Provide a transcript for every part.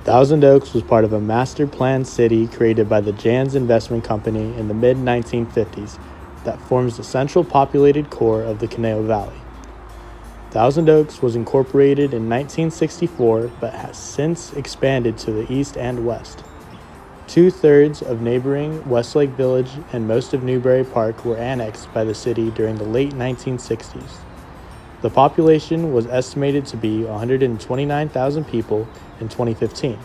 Thousand Oaks was part of a master planned city created by the Jans Investment Company in the mid-1950s that forms the central populated core of the Conejo Valley. Thousand Oaks was incorporated in 1964 but has since expanded to the east and west. 2/3 of neighboring Westlake Village and most of Newbury Park were annexed by the city during the late 1960s. The population was estimated to be 129,000 people in 2015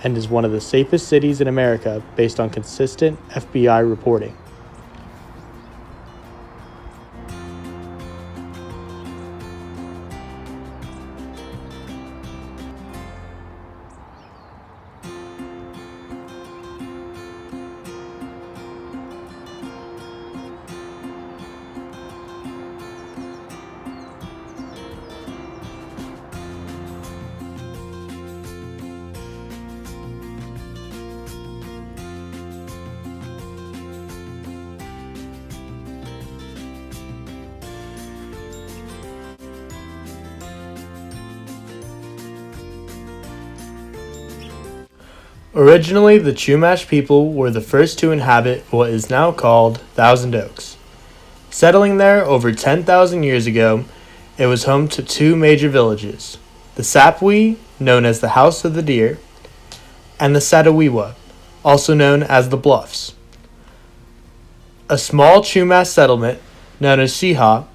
and is one of the safest cities in America based on consistent FBI reporting. Originally, the Chumash people were the first to inhabit what is now called Thousand Oaks. Settling there over 10,000 years ago, it was home to two major villages, the Sapwi, known as the House of the Deer, and the Satawiwa, also known as the Bluffs. A small Chumash settlement, known as Siha,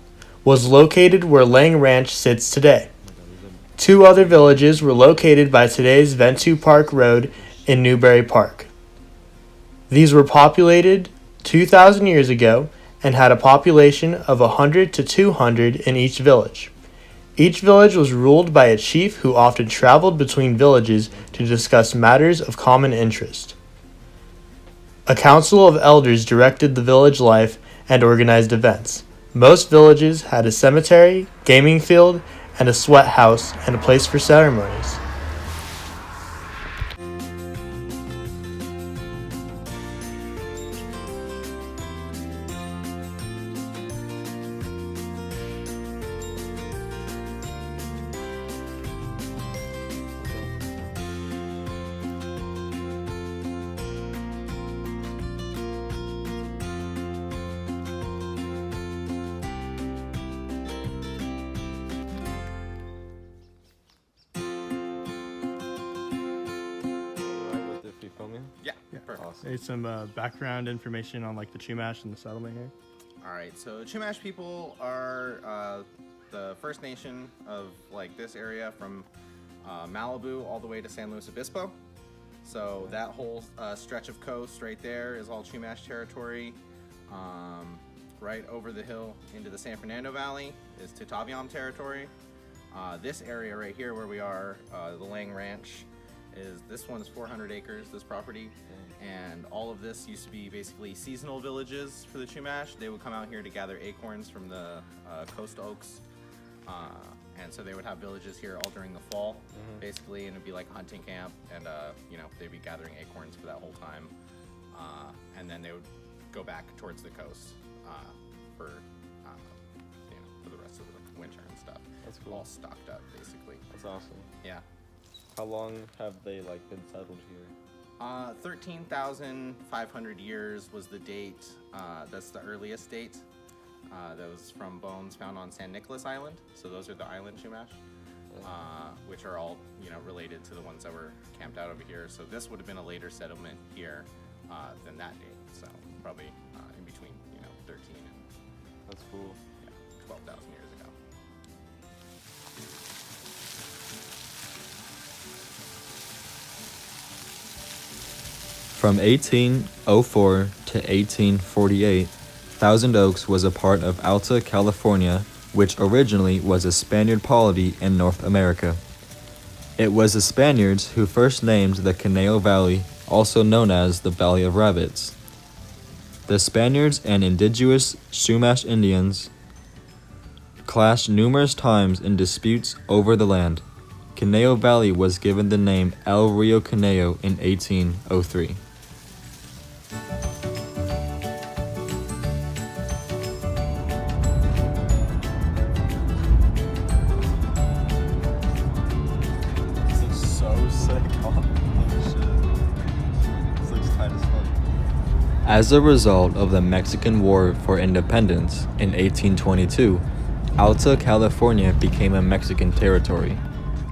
was located where Lang Ranch sits today. Two other villages were located by today's Ventu Park Road in Newbury Park. These were populated 2,000 years ago and had a population of 100 to 200 in each village. Each village was ruled by a chief who often traveled between villages to discuss matters of common interest. A council of elders directed the village life and organized events. Most villages had a cemetery, gaming field, and a sweat house and a place for ceremonies. Perfect. Awesome. There's some background information on like the Chumash and the settlement here. All right, so Chumash people are the First Nation of like this area from Malibu all the way to San Luis Obispo. So that whole stretch of coast right there is all Chumash territory. Right over the hill into the San Fernando Valley is Titaviam territory. This area right here where we are, the Lang Ranch, this one's 400 acres, this property, and all of this used to be basically seasonal villages for the Chumash. They would come out here to gather acorns from the coast oaks, and so they would have villages here all during the fall, basically, and it'd be like a hunting camp, and they'd be gathering acorns for that whole time, and then they would go back towards the coast for the rest of the winter and stuff. That's cool. All stocked up, basically. That's awesome. Yeah. How long have they been settled here? 13,500 years was the date. That's the earliest date. That was from bones found on San Nicolas Island. So those are the island Chumash, which are all related to the ones that were camped out over here. So this would have been a later settlement here than that date. So probably in between 13 and That's cool. 12,000 years ago. From 1804 to 1848, Thousand Oaks was a part of Alta California, which originally was a Spaniard polity in North America. It was the Spaniards who first named the Conejo Valley, also known as the Valley of Rabbits. The Spaniards and indigenous Chumash Indians clashed numerous times in disputes over the land. Conejo Valley was given the name El Rio Conejo in 1803. This is so sick. As a result of the Mexican War for Independence in 1822, Alta California became a Mexican territory.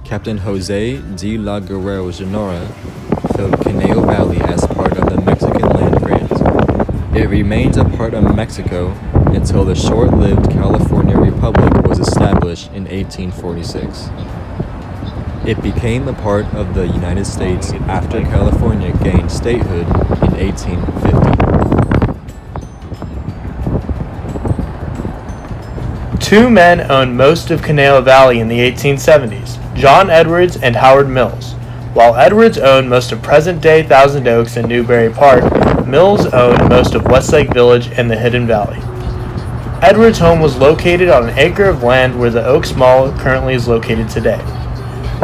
Captain Jose de la Guerrero Sonora filled Caneo Valley as part of the Mexican land grant. It remained a part of Mexico until the short-lived California Republic was established in 1846. It became a part of the United States after California gained statehood in 1850. Two men owned most of Caneo Valley in the 1870s, John Edwards and Howard Mills. While Edwards owned most of present-day Thousand Oaks and Newberry Park, Mills owned most of Westlake Village and the Hidden Valley. Edwards' home was located on an acre of land where the Oaks Mall currently is located today,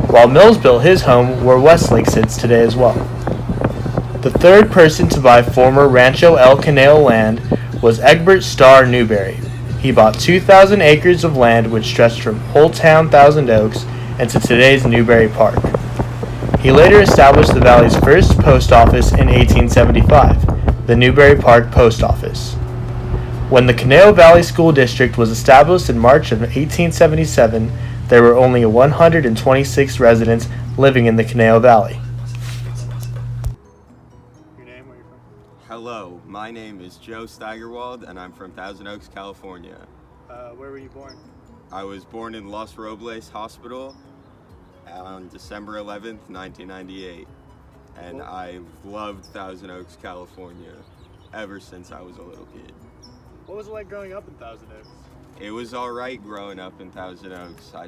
while Mills built his home where Westlake sits today as well. The third person to buy former Rancho El Caneo land was Egbert Starr Newberry. He bought 2,000 acres of land which stretched from Old Town Thousand Oaks and to today's Newberry Park. He later established the valley's first post office in 1875, the Newberry Park Post Office. When the Caneo Valley School District was established in March of 1877, there were only 126 residents living in the Caneo Valley. Your name, where you from? Hello, my name is Joe Steigerwald and I'm from Thousand Oaks, California. Where were you born? I was born in Los Robles Hospital on December 11th, 1998. And I've loved Thousand Oaks, California ever since I was a little kid. What was it like growing up in Thousand Oaks? It was alright growing up in Thousand Oaks. I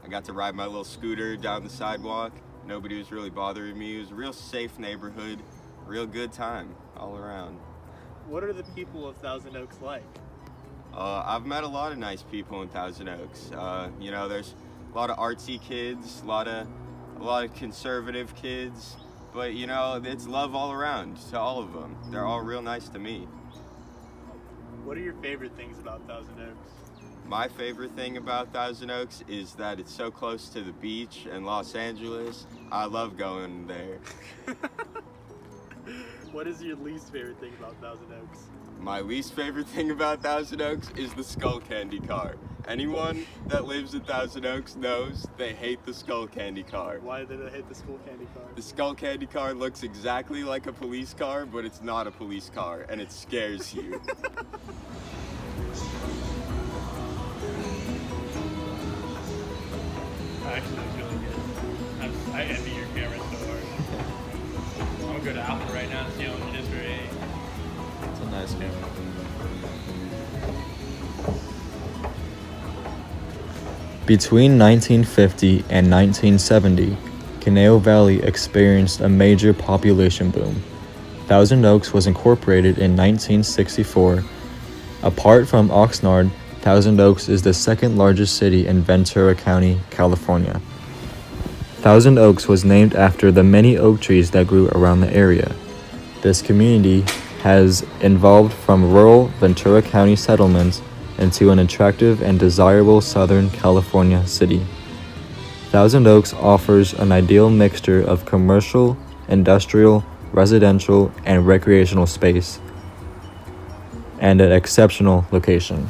got to ride my little scooter down the sidewalk. Nobody was really bothering me. It was a real safe neighborhood, real good time all around. What are the people of Thousand Oaks like? I've met a lot of nice people in Thousand Oaks. There's a lot of artsy kids, a lot of conservative kids, but it's love all around to all of them. They're all real nice to me. What are your favorite things about Thousand Oaks? My favorite thing about Thousand Oaks is that it's so close to the beach in Los Angeles. I love going there. What is your least favorite thing about Thousand Oaks? My least favorite thing about Thousand Oaks is the Skull Candy car. Anyone that lives in Thousand Oaks knows they hate the Skull Candy car. Why did they hate the Skull Candy car? The Skull Candy car looks exactly like a police car, but it's not a police car, and it scares you. Actually, that's really good. I envy your camera so hard. I'm gonna go to Alpha right now and see how much it is for a. It's a nice camera. Between 1950 and 1970, Caneo Valley experienced a major population boom. Thousand Oaks was incorporated in 1964. Apart from Oxnard, Thousand Oaks is the second largest city in Ventura County, California. Thousand Oaks was named after the many oak trees that grew around the area. This community has evolved from rural Ventura County settlements into an attractive and desirable Southern California city. Thousand Oaks offers an ideal mixture of commercial, industrial, residential, and recreational space, and an exceptional location.